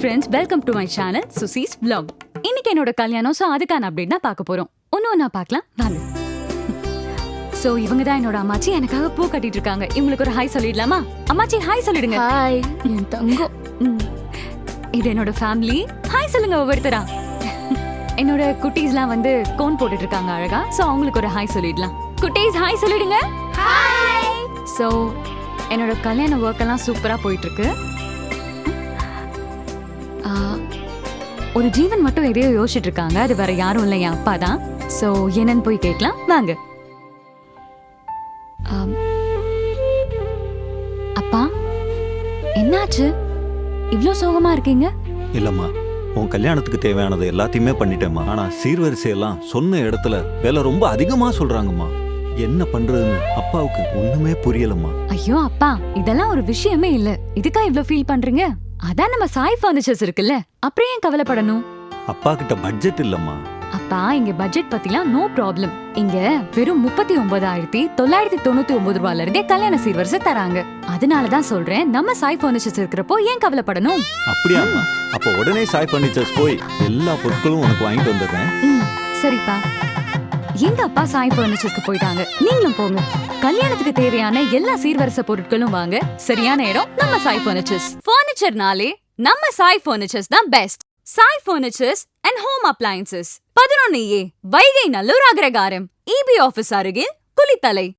Friends, welcome to my channel Suchi's vlog. இன்னைக்கு என்னோட கல்யாணம், சோ அதுக்கான அப்டேட் தான் பார்க்க போறோம். ஒண்ணு பார்க்கலாம் வாங்க. சோ இவங்க தான் என்னோட அம்மாச்சி, எனக்காக பூ கட்டிட்டு இருக்காங்க. இவங்களுக்கு ஒரு ஹாய் சொல்லிடலாமா? அம்மாச்சி ஹாய் சொல்லிடுங்க. ஹாய் என் தங்கம். இது என்னோட ஃபேமிலி. ஹாய் சொல்லுங்க ஒவ்வொருத்தரா. என்னோட குட்டீஸ்லாம் வந்து கோன் போட்டுட்டு இருக்காங்க அழகா. சோ அவங்களுக்கு ஒரு ஹாய் சொல்லிடலாம். குட்டீஸ் ஹாய் சொல்லிடுங்க. ஹாய். சோ என்னோட கல்யாண ஒர்க் எல்லாம் சூப்பரா போயிட்டு இருக்கு. ஒரு ஜீவன் மட்டும் எதையோ யோசிச்சுட்டு இருக்காங்க. அது வேற யாரும் இல்லை, என் அப்பா தான். சோ என்னன்னு போய் கேட்கலாம் வாங்க. அப்பா என்னாச்சு, இவ்ளோ சோகமா இருக்கீங்க? இல்லம்மா, உன் கல்யாணத்துக்கு தேவையானது எல்லாத்தையுமே பண்ணிட்டேம்மா. ஆனா சீர்வரிசை எல்லாம் சொன்ன இடத்துல விலை ரொம்ப அதிகமா சொல்றாங்கம்மா. என்ன பண்றதுன்னு அப்பாவுக்கு ஒண்ணுமே புரியலம்மா. ஐயோ அப்பா, இதெல்லாம் ஒரு விஷயமே இல்ல. இதுக்கா இவ்ளோ ஃபீல் பண்றீங்க? அதான் நம்ம சாய் ஃபர்னிச்சர்ஸ் இருக்குல்ல, அப்புறம் ஏன் கவலைப்படணும்? அப்பா கிட்ட பட்ஜெட் இல்லம்மா. அப்பா இங்க பட்ஜெட் பத்திலாம் நோ ப்ராப்ளம். இங்க வெறும் 39,999 ரூபாயில இருந்தே கல்யாண சீர்வரிசை தராங்க. அதனாலதான் சொல்றேன், நம்ம சாய் ஃபர்னிச்சர்ஸ் இருக்கிறப்போ ஏன் கவலைப்படணும்? அப்படியாம்மா? அப்ப உடனே சாய் ஃபர்னிச்சர்ஸ் போய் எல்லா பொருட்களும் உனக்கு வாங்கிட்டு வந்துடுறேன். சரிப்பா. எங்க அப்பா சாய் ஃபர்னிச்சர்ஸ்க்கு போயிட்டாங்க, நீங்களும் போங்க. கல்யாணத்துக்கு தேவையான எல்லா சீர்வரிசை பொருட்களும் வாங்க. சரியான இடம் நம்ம சாய் ஃபர்னிச்சர்ஸ். ஃபர்னிச்சர்னாலே நம்ம சாய் ஃபர்னிச்சர்ஸ் தான் best. Sai furnitures and home appliances, 11A, Vaigai Nallur Agraharam, EB office அருகில், குளித்தலை.